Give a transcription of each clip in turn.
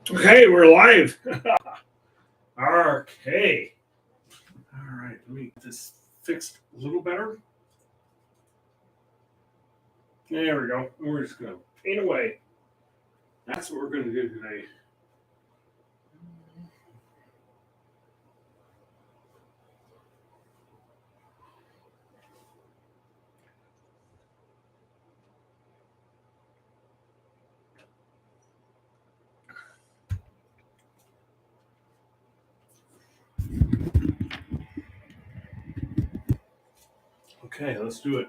Okay, we're live. Okay. All right, let me get this fixed a little better. There we go. We're just going to paint away. That's what we're going to do today. Okay, let's do it.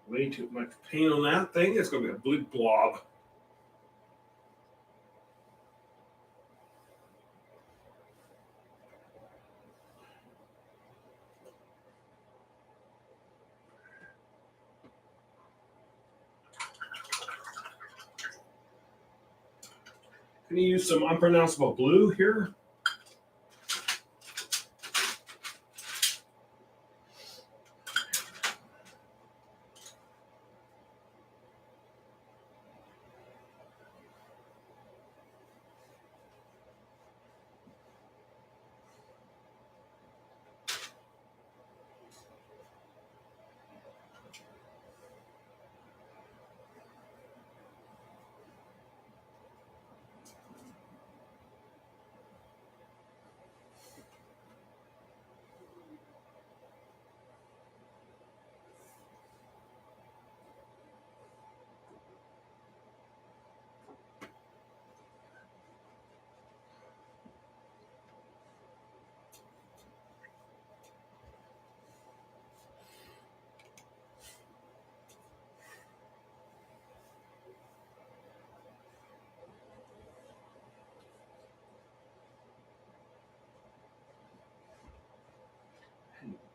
Way too much paint on that thing. It's going to be a big blob. Can you use some unpronounceable blue here?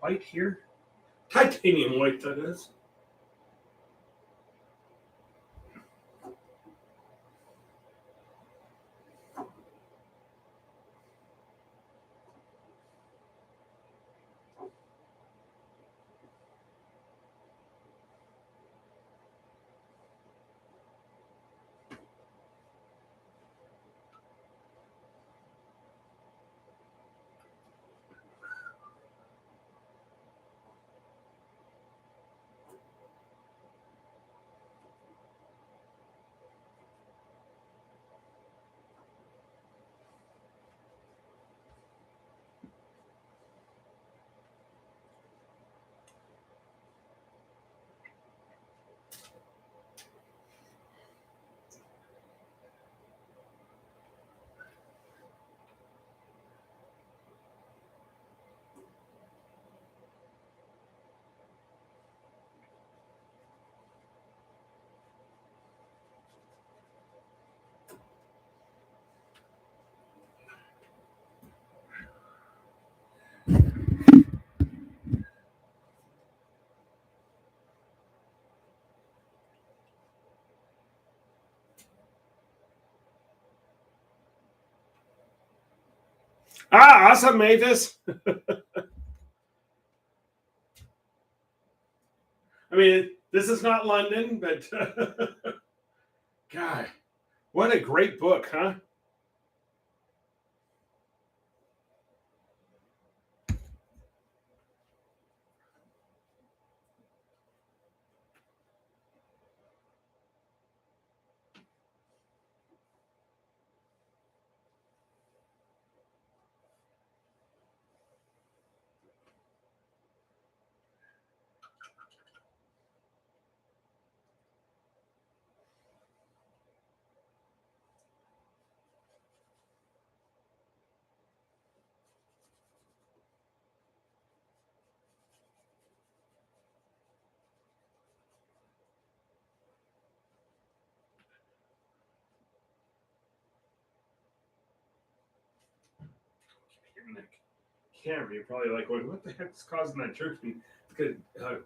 White here? Titanium white, that is. Ah, awesome, Mavis. I mean, this is not London, but God, what a great book, huh? Camera, you're probably like, going, what the heck's causing that jerk to be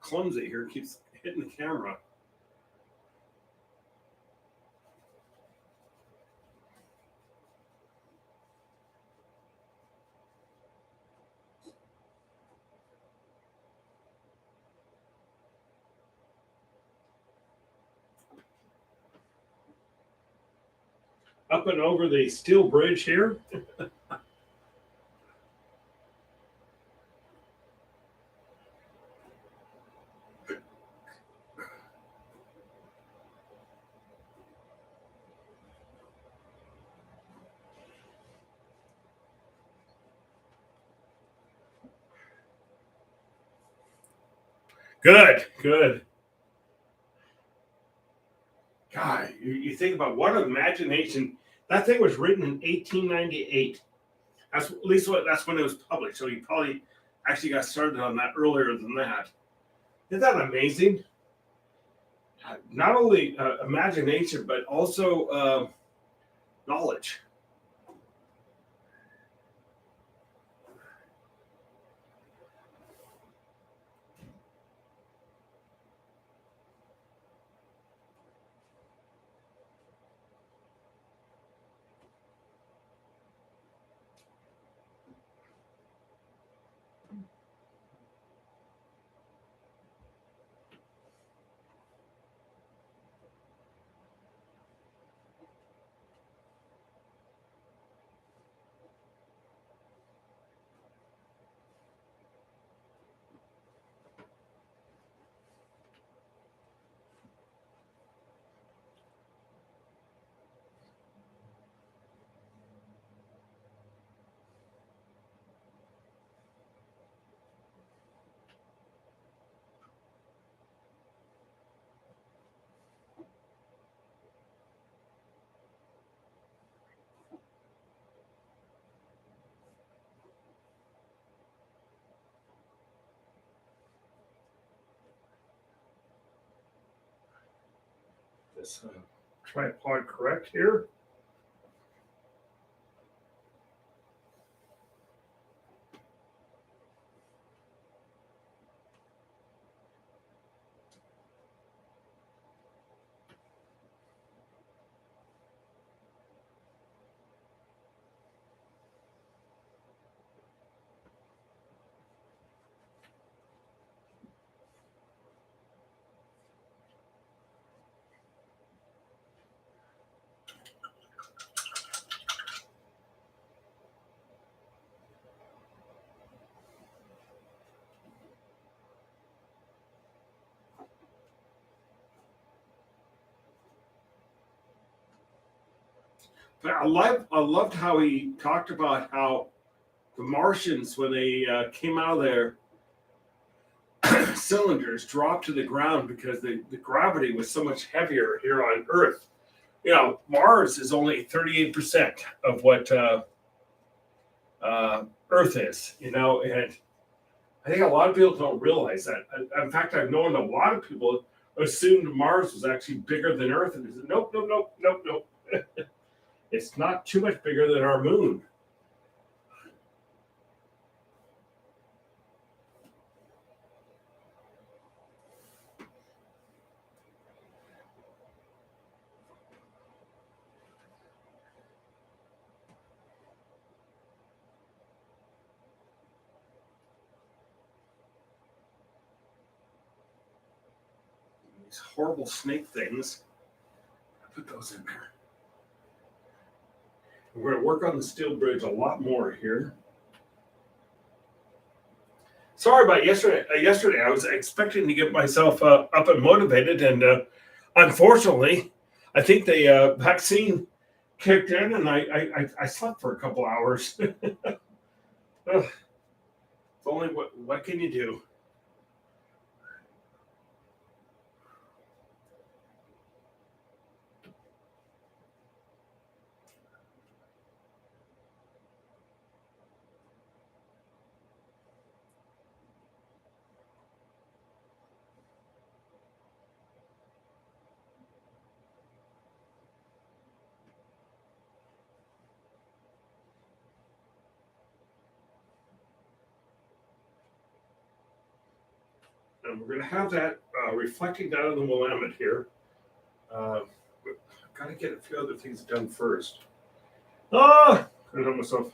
clumsy here? It keeps hitting the camera. up and over the steel bridge here. Good, good. God, you think about what an imagination. That thing was written in 1898. That's at least that's when it was published. So he probably actually got started on that earlier than that. Isn't that amazing? Not only imagination, but also knowledge. This tripod correct here. But I loved how he talked about how the Martians, when they came out of their cylinders, dropped to the ground because the gravity was so much heavier here on Earth. You know, Mars is only 38% of what Earth is, you know, and I think a lot of people don't realize that. In fact, I've known a lot of people assumed Mars was actually bigger than Earth, and they said, nope, nope, nope, nope, nope. It's not too much bigger than our moon. These horrible snake things. I put those in there. We're going to work on the steel bridge a lot more here. Sorry about yesterday. Yesterday, I was expecting to get myself up and motivated, and unfortunately, I think the vaccine kicked in, and I slept for a couple hours. Ugh, it's only what can you do? And we're going to have that reflecting down on the Willamette here. Uh, Got to get a few other things done first. Ah, I know myself.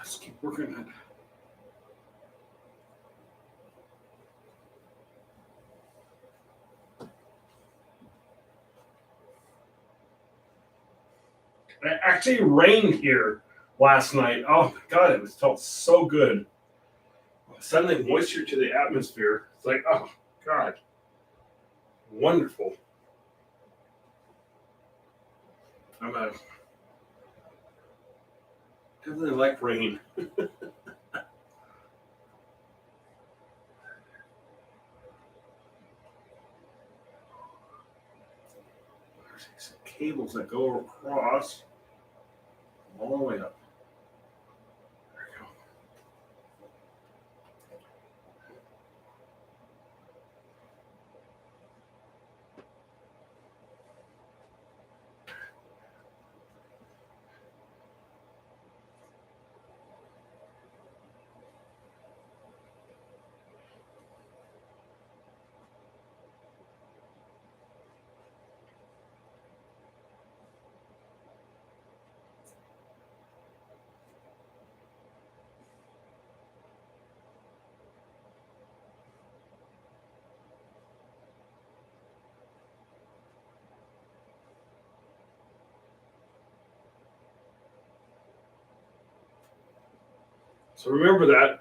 Let's keep working on it. It actually rained here last night. Oh my god, it felt so good. Sending moisture to the atmosphere. It's like, oh god, wonderful. I definitely like rain. There's some cables that go across all the way up. There you go. So remember that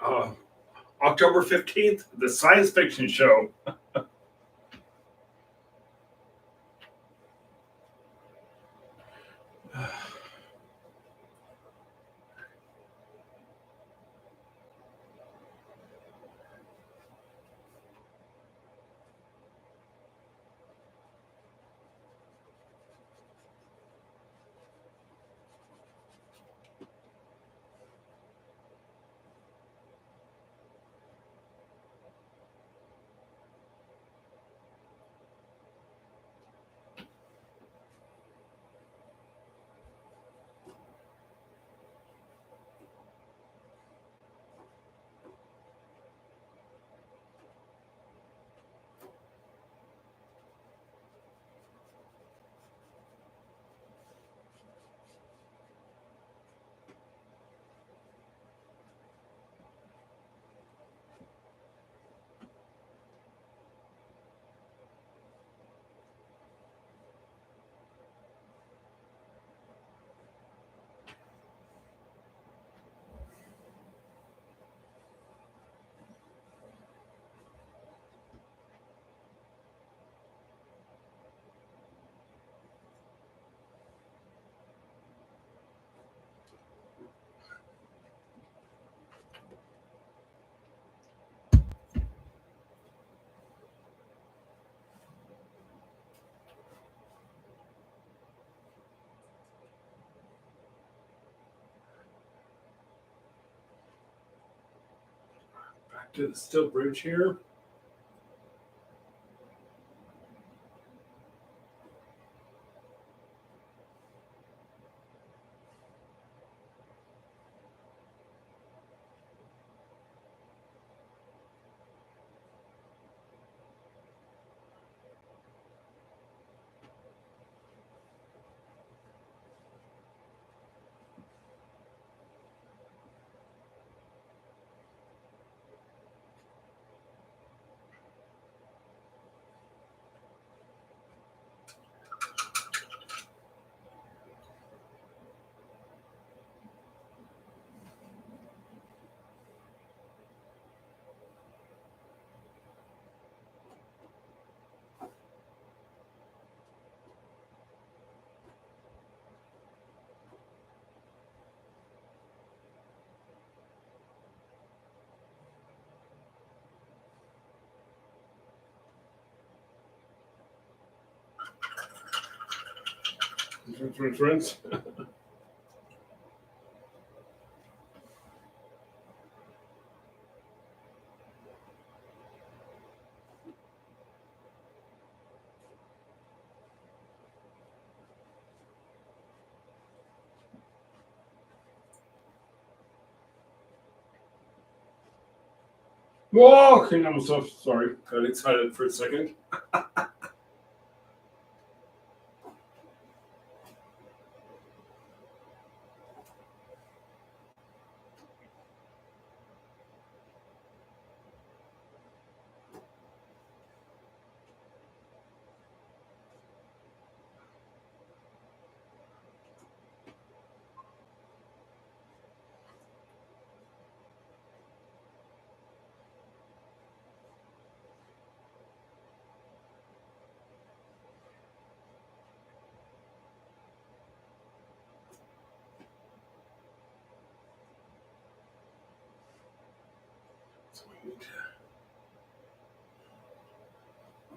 October 15th, the science fiction show. Back to the steel bridge here. Friends. Whoa! Okay, I'm so sorry. Got excited for a second.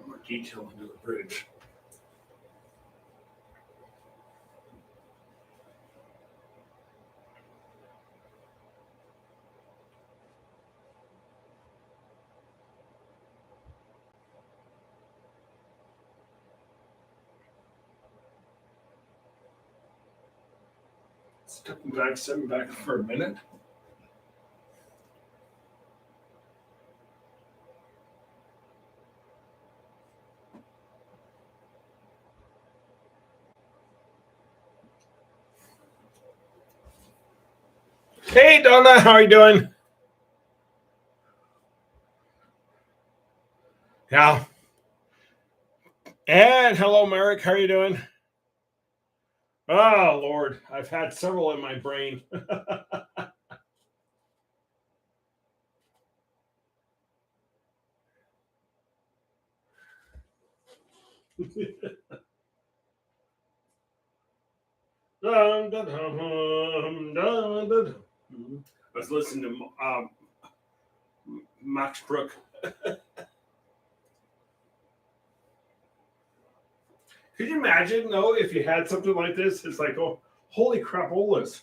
More detail into the bridge. Stepping back for a minute. Hey, Donna, how are you doing? Yeah. And hello, Merrick, how are you doing? Oh, Lord, I've had several in my brain. Dun, dun, dun, dun, dun, dun. I was listening to Max Brook. Could you imagine, though, if you had something like this? It's like, oh, holy crapolas.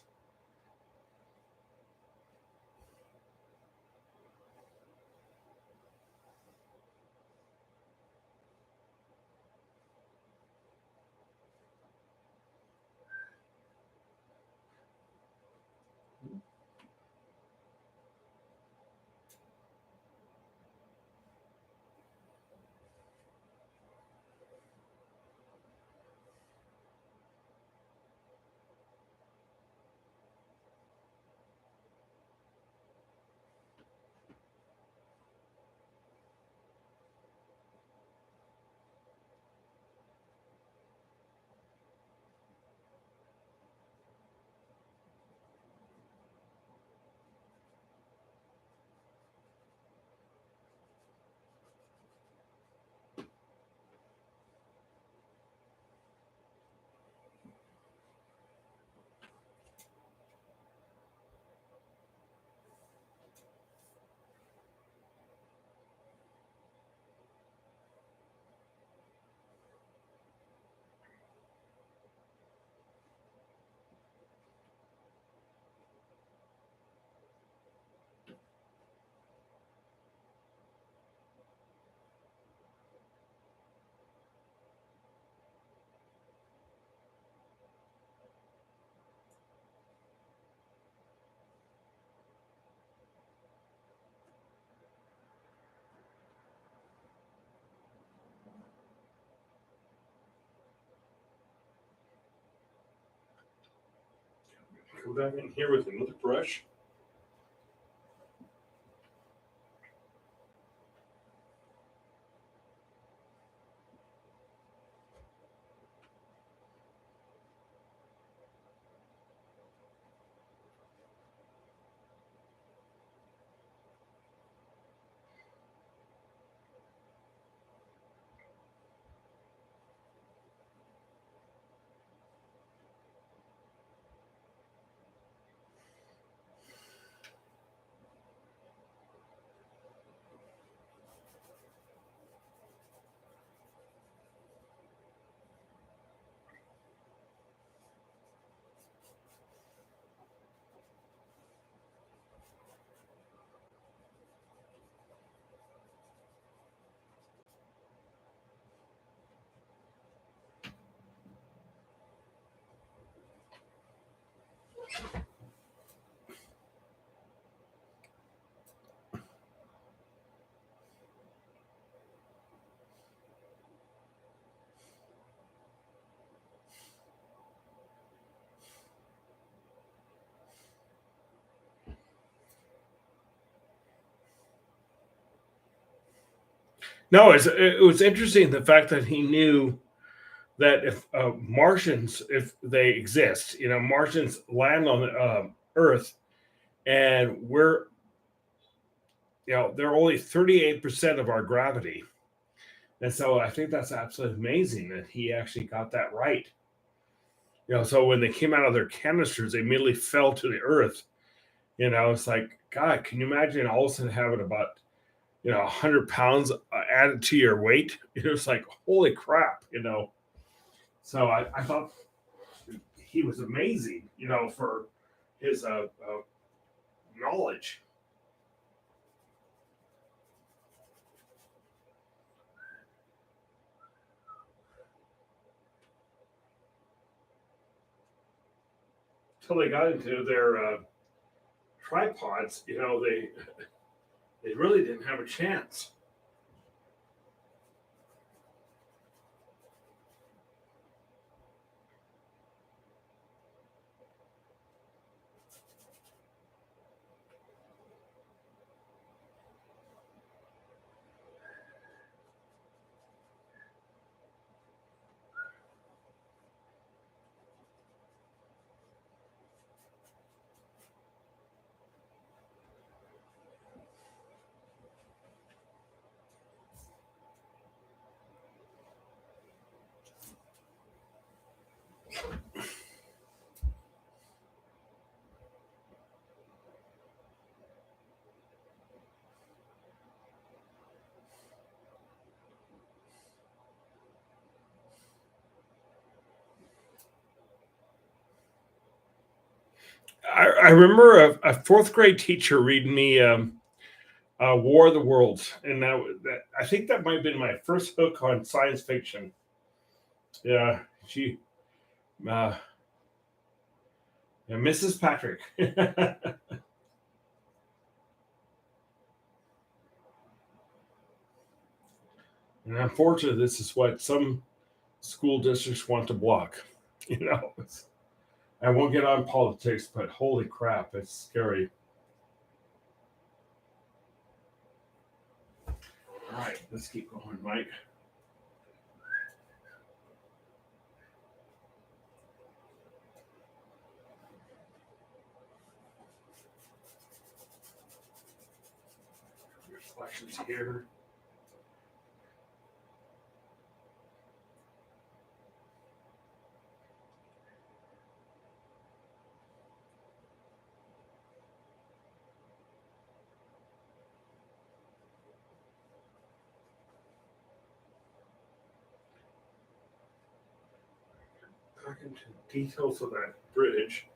Go back in here with another brush. No, it was interesting the fact that he knew that if Martians, if they exist, Martians land on Earth, and they're only 38% of our gravity. And so I think that's absolutely amazing that he actually got that right. So when they came out of their canisters, they immediately fell to the earth. It's like, God, can you imagine all of a sudden having about 100 pounds added to your weight. It was like, holy crap. So I thought he was amazing, for his knowledge. Until they got into their tripods, they really didn't have a chance. I remember a fourth grade teacher reading me War of the Worlds, and that I think that might have been my first hook on science fiction. Yeah, uh, yeah, Mrs. Patrick. And unfortunately, this is what some school districts want to block. You know, I won't get on politics, but holy crap, it's scary. All right, let's keep going, Mike. Reflections here. Back into details of that bridge.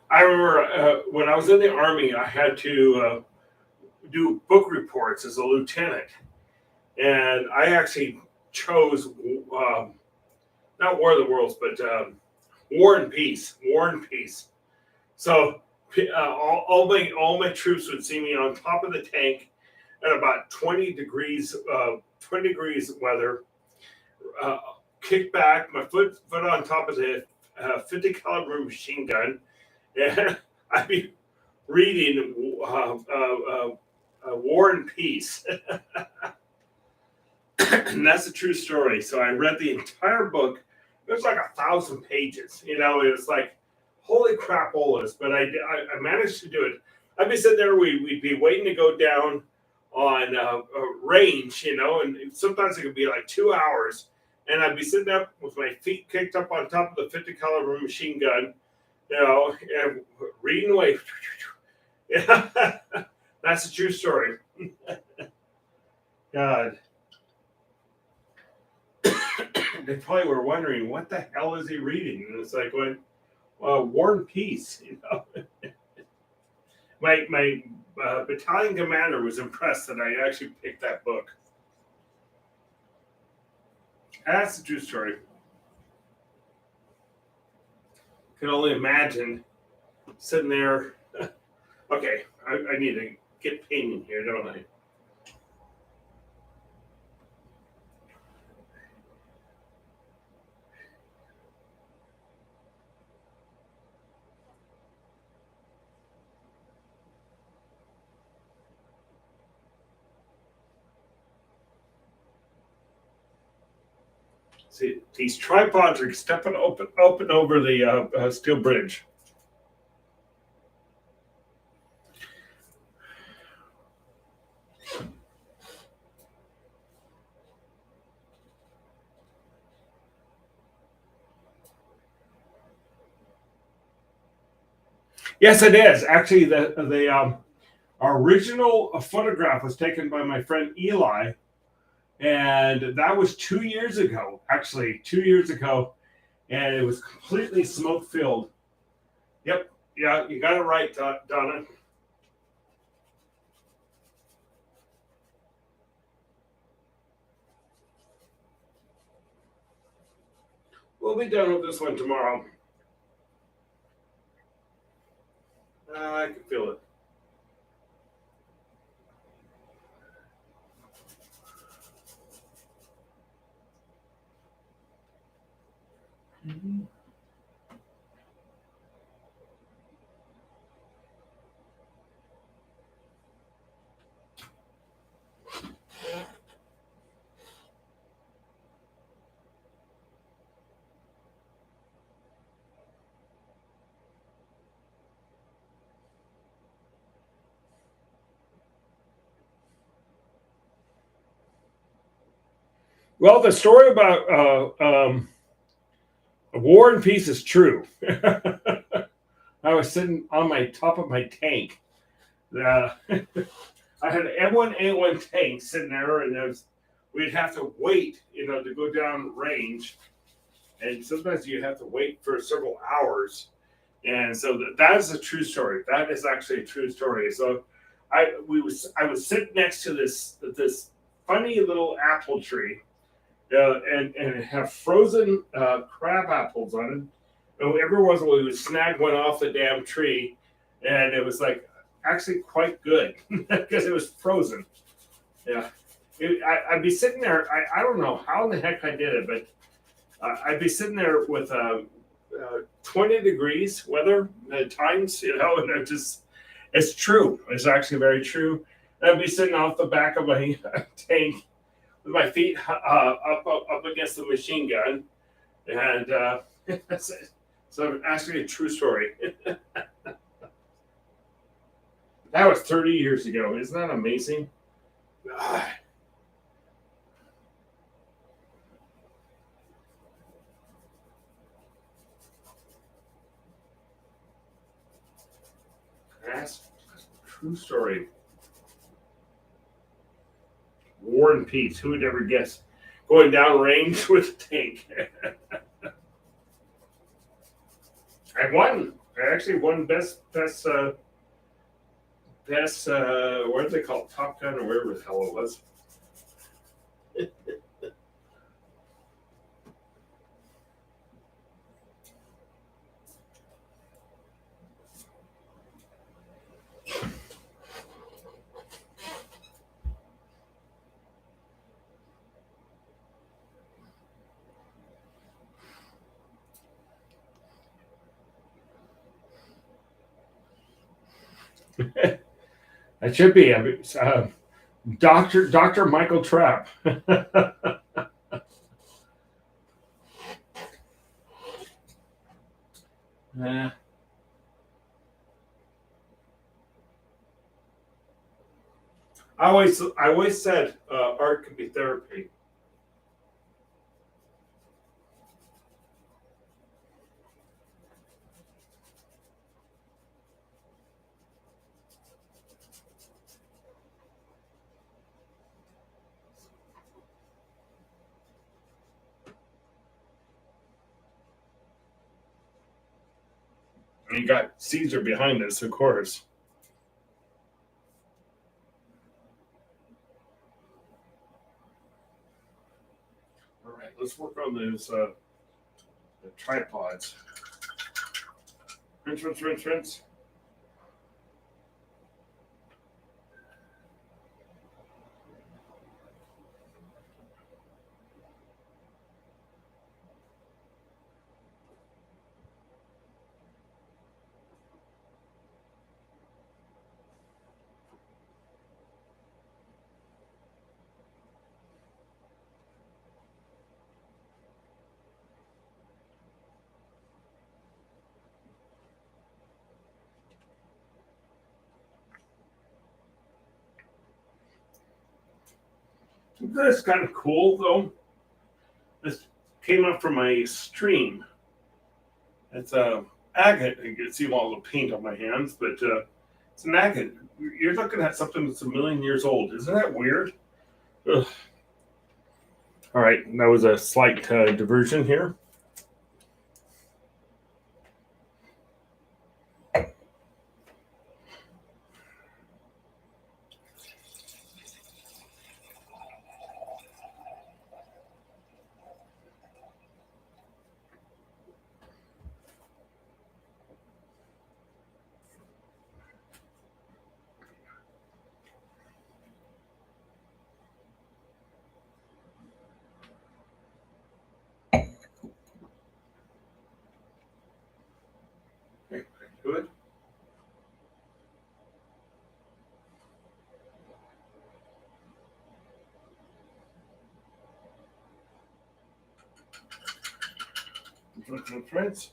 I remember when I was in the army, I had to do book reports as a lieutenant, and I actually chose not War of the Worlds, but War and Peace. War and Peace. So all my troops would see me on top of the tank at about 20 degrees weather, kick back, my foot on top of the 50 caliber machine gun, and I'd be reading War and Peace. And that's a true story. So I read the entire book. It was like 1,000 pages. It was like, holy crapolas. But I managed to do it. I'd be sitting there, we'd be waiting to go down on a range, and sometimes it could be like 2 hours. And I'd be sitting up with my feet kicked up on top of the 50 caliber machine gun, and reading away. Yeah, that's a true story. God. They probably were wondering, what the hell is he reading? And it's like, War and Peace, My battalion commander was impressed that I actually picked that book. That's a true story. Can only imagine sitting there. Okay, I need to get painting here, don't I? See, these tripods are stepping open over the steel bridge. Yes, it is. Actually, the original photograph was taken by my friend Eli, and that was 2 years ago. Actually, 2 years ago, and it was completely smoke filled. Yep, yeah, you got it right, Donna. We'll be done with this one tomorrow. I can feel it. Well, the story about War and Peace is true. I was sitting on my top of my tank. Uh, I had an M1A1 tank sitting there, and we'd have to wait, to go down range. And sometimes you have to wait for several hours. And so that is a true story. That is actually a true story. So I was sitting next to this funny little apple tree, and it had frozen crab apples on it. And every once in a while, we would snag one off the damn tree, and it was like actually quite good because it was frozen. Yeah, I'd be sitting there. I don't know how in the heck I did it, but I'd be sitting there with 20 degrees weather at times, and it's true. It's actually very true. I'd be sitting off the back of my tank with my feet up against the machine gun, and so actually a true story. That was 30 years ago. Isn't that amazing? That's a true story. War and Peace. Who would ever guess going down range with a tank? I won. I actually won best what do they call it? Top Gun or whatever the hell it was. It should be. Doctor Michael Trapp. Yeah. I always said art could be therapy. And you got Caesar behind us, of course. let's work on those the tripods. Rinse. That's kind of cool, though. This came up from a stream. It's a agate. You can see all the paint on my hands, but it's an agate. You're looking at something that's 1,000,000 years old. Isn't that weird? Ugh. All right, that was a slight diversion here. Okay, good. Friends.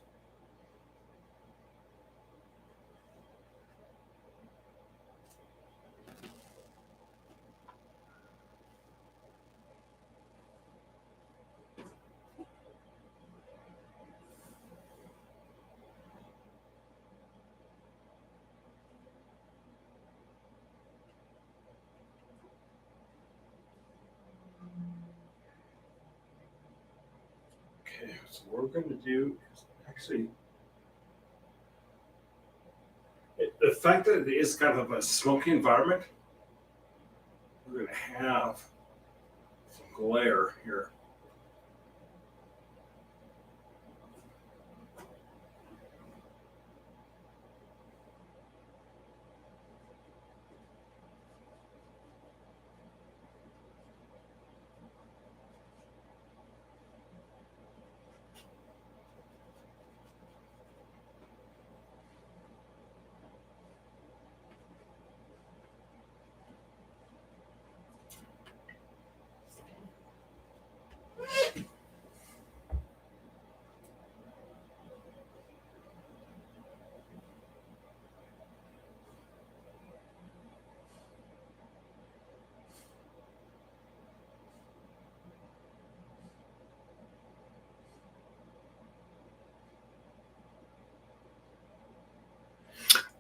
Okay, so what we're going to do is actually the fact that it is kind of a smoky environment. We're going to have some glare here.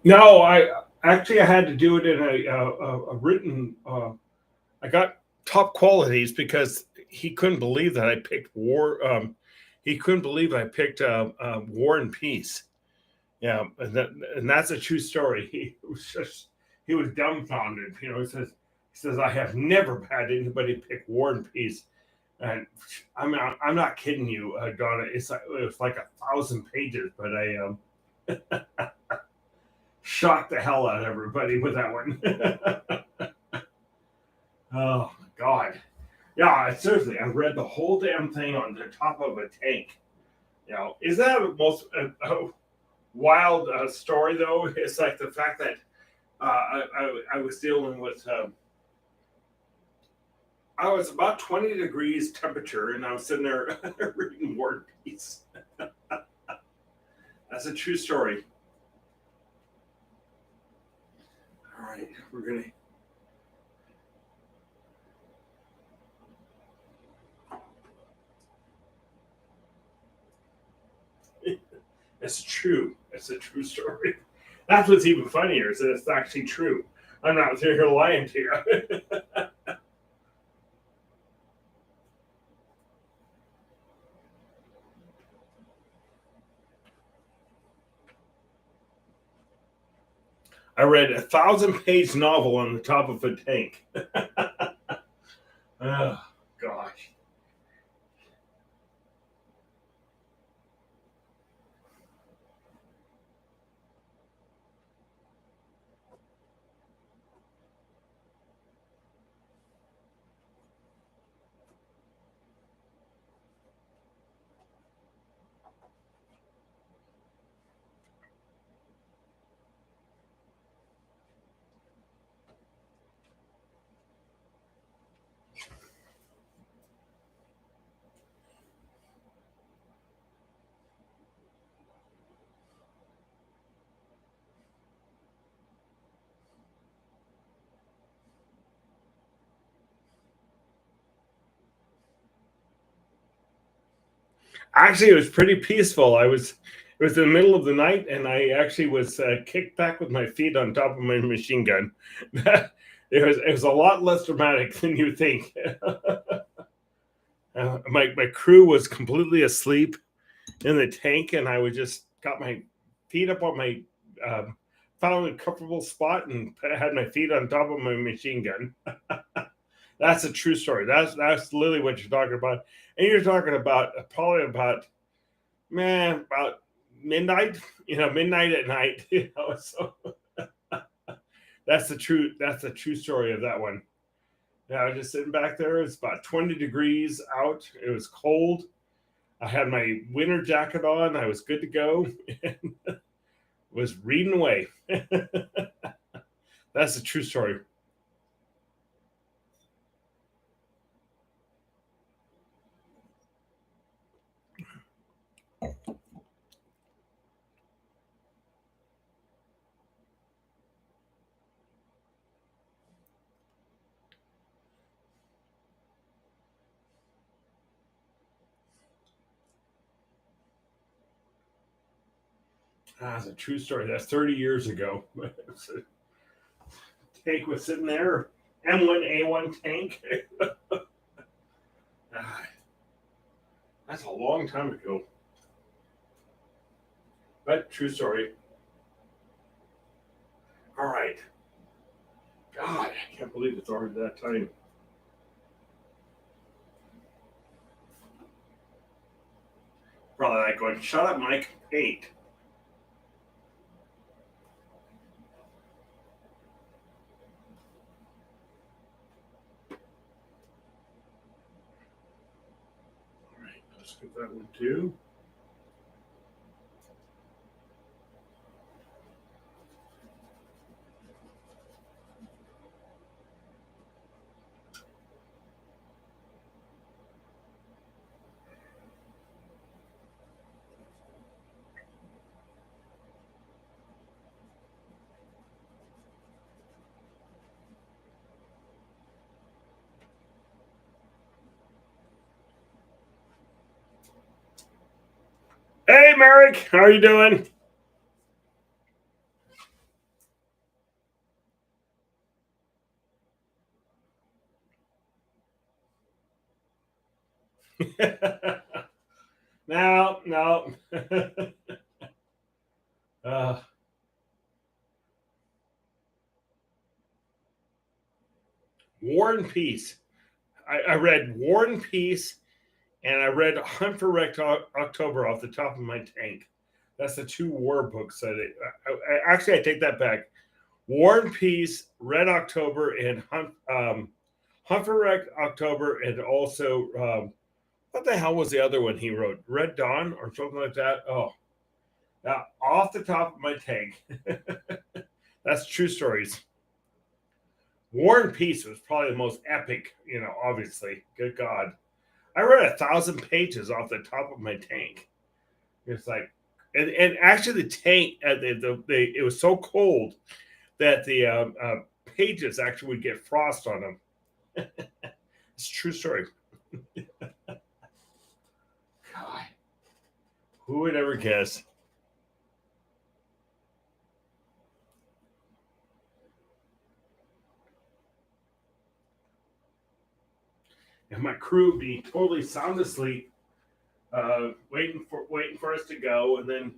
No, I had to do it in a written. I got top qualities because he couldn't believe that I picked war. He couldn't believe I picked War and Peace. Yeah, and that's a true story. He was dumbfounded. He says I have never had anybody pick War and Peace, and I'm not kidding you, Donna. It was like 1,000 pages, but I shocked the hell out of everybody with that one. Oh my god. Yeah, seriously, I read the whole damn thing on the top of a tank. Is that the most wild story though? It's like the fact that I was dealing with. I was about 20 degrees temperature, and I was sitting there reading War and Peace. That's a true story. All right, we're gonna. It's true. It's a true story. That's what's even funnier is that it's actually true. I'm not here lying to you. I read a 1,000-page novel on the top of a tank. Oh gosh. Actually, it was pretty peaceful. It was in the middle of the night, and I actually was kicked back with my feet on top of my machine gun. It was a lot less dramatic than you think. My crew was completely asleep in the tank, and I was just got my feet up on my found a comfortable spot and had my feet on top of my machine gun. That's a true story. That's literally what you're talking about, and you're talking about probably about about midnight. Midnight at night. So that's the true story of that one. Yeah, I was just sitting back there. It's about 20 degrees out. It was cold. I had my winter jacket on. I was good to go. And was reading away. That's a true story. That's a true story. That's 30 years ago. Tank was sitting there, M1A1 tank. That's a long time ago. But true story. All right. God, I can't believe it's already that time. Probably like going, shut up, Mike. Paint. All right, let's get that one too. Hey, Merrick, how are you doing? No. uh, War and Peace. I read War and Peace, and I read Hunt for Red October off the top of my tank. That's the two war books that actually I take that back. War and Peace, Red October, and Hunt for Red October, and also what the hell was the other one he wrote? Red Dawn or something like that. Oh, now off the top of my tank. That's true stories. War and Peace was probably the most epic, obviously. Good God. I read 1,000 pages off the top of my tank. It's like, and actually the tank, it was so cold that the pages actually would get frost on them. It's a true story. God, who would ever guess? And my crew would be totally sound asleep, waiting for us to go, and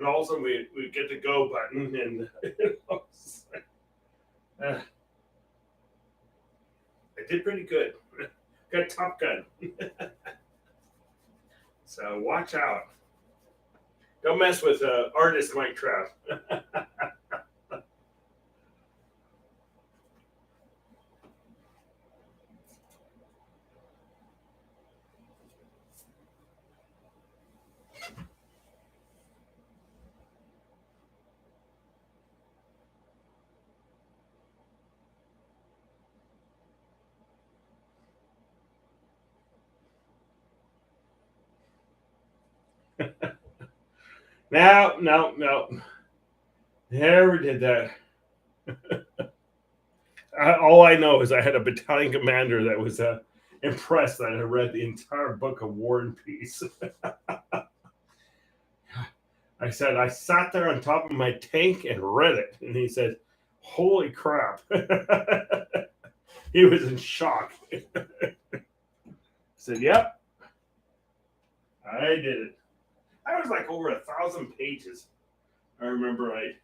all of a sudden we get the go button, and I did pretty good. Got Top Gun. So watch out. Don't mess with artist Mike Trapp. No. Never did that. All I know is I had a battalion commander that was in impressed that I read the entire book of War and Peace. I said, I sat there on top of my tank and read it. And he said, holy crap. He was in shock. I said, yep, I did it. I was like over 1,000 pages. I remember right.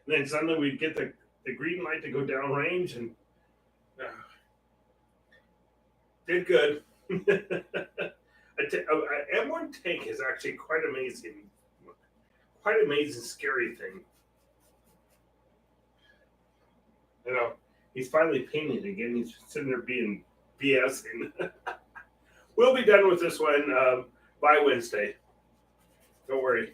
Then suddenly we'd get the green light to go downrange and uh, did good. M1 tank is actually quite amazing. Quite amazing, scary thing. You know, he's finally painting again. He's sitting there being BSing. We'll be done with this one by Wednesday. Don't worry.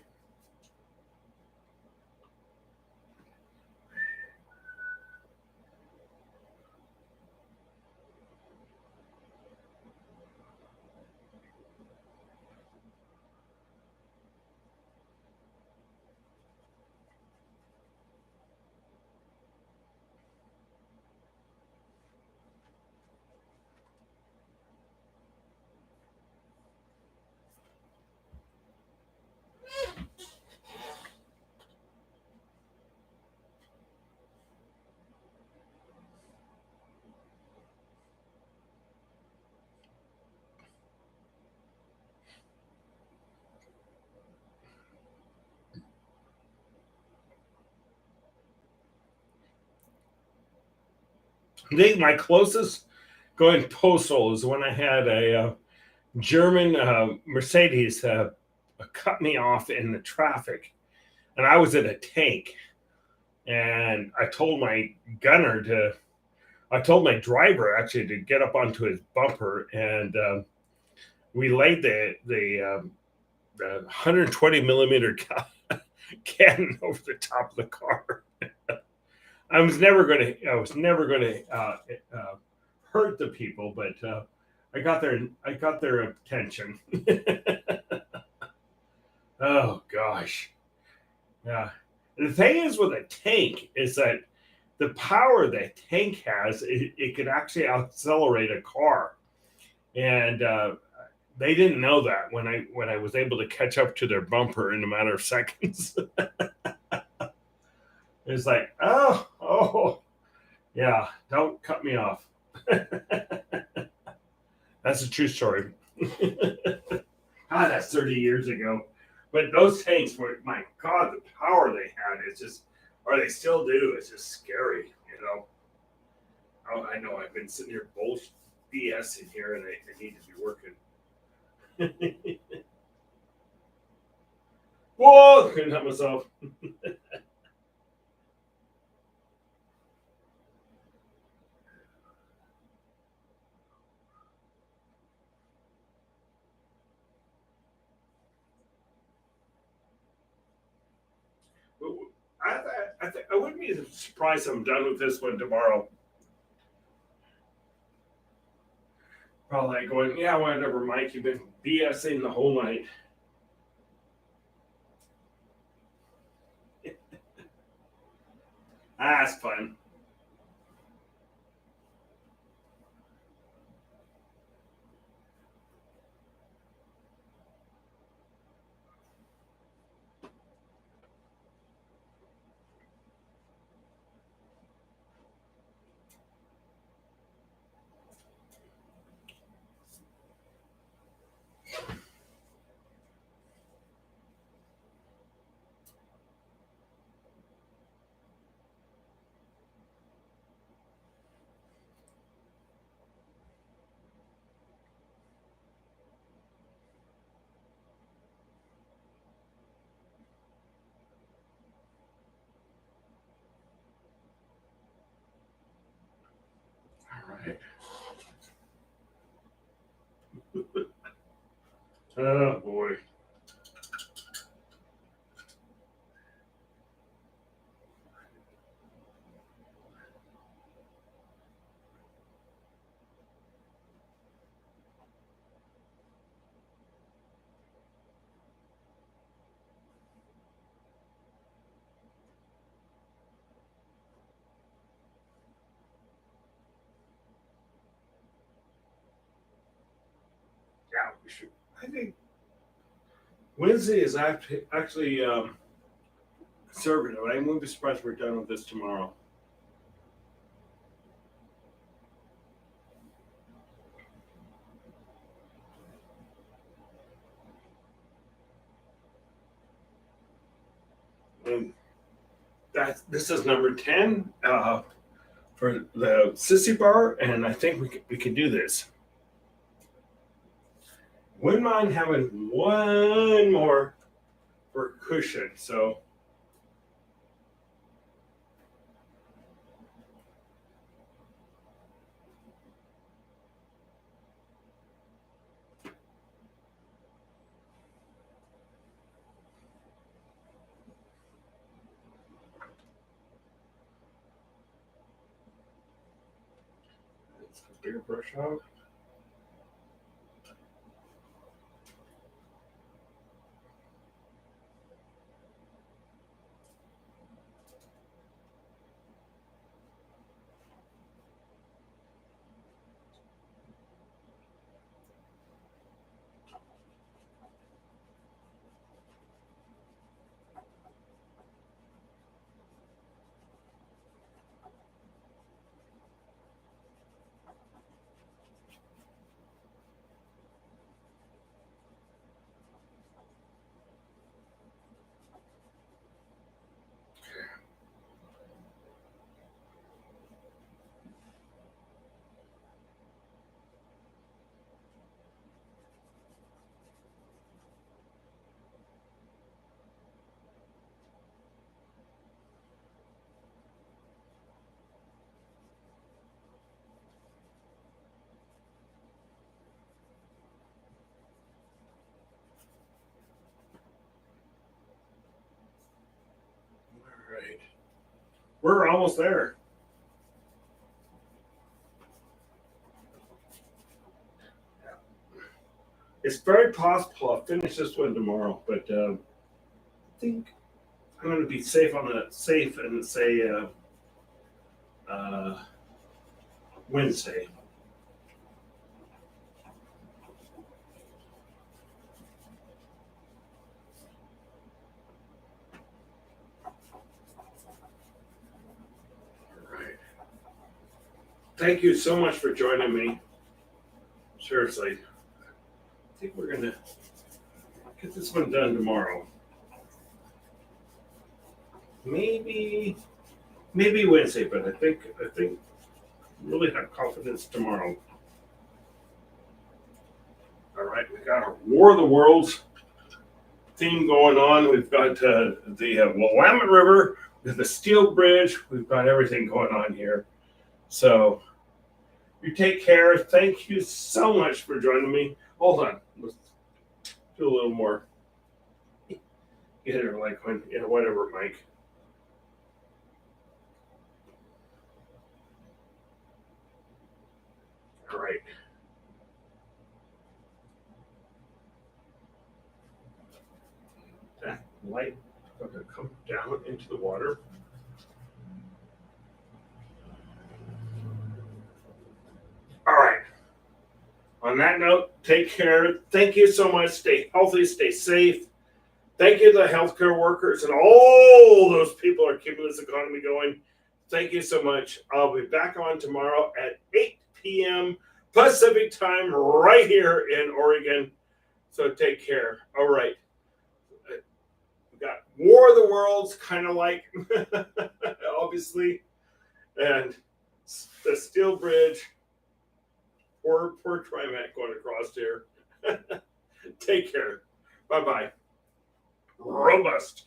I think my closest going postal is when I had a German Mercedes cut me off in the traffic, and I was in a tank. And I told my driver actually to get up onto his bumper, and we laid the 120 millimeter cannon over the top of the car. I was never going to hurt the people, but I got their attention. Oh gosh, yeah. And the thing is with a tank is that the power that tank has, it could actually accelerate a car, and they didn't know that when I was able to catch up to their bumper in a matter of seconds. It's like, oh, yeah, don't cut me off. That's a true story. That's 30 years ago. But those tanks were, my God, the power they had, it's just, or they still do, it's just scary, you know. Oh, I know, I've been sitting here bullshit BS in here and I need to be working. Whoa, couldn't help myself. I wouldn't be surprised if I'm done with this one tomorrow. Probably like going, yeah, whatever, Mike, you've been BSing the whole night. That's fun. All right. Oh boy. I think Wednesday is actually conservative. I wouldn't be surprised if we're done with this tomorrow. And this is number 10 for the sissy bar, and I think we can do this. Wouldn't mind having one more for cushion. So it's a bigger brush off. All right. We're almost there. It's very possible I'll finish this one tomorrow, but I think I'm going to be safe and say Wednesday. All right. Thank you so much for joining me. Seriously, I think we're going to get this one done tomorrow. Maybe Wednesday, but I think really have confidence tomorrow. All right, we got our War of the Worlds theme going on. We've got the Willamette River with the Steel Bridge. We've got everything going on here. So you take care. Thank you so much for joining me. Hold on, let's do a little more. Get it like when whatever, Mike. All right. That light is going to come down into the water. All right. On that note, take care. Thank you so much. Stay healthy, stay safe. Thank you to the healthcare workers and all those people who are keeping this economy going. Thank you so much. I'll be back on tomorrow at 8 p.m. Pacific time right here in Oregon. So take care. All right. We got War of the Worlds, kind of like, obviously, and the Steel Bridge. Poor Trimac going across here. Take care. Bye-bye. Robust.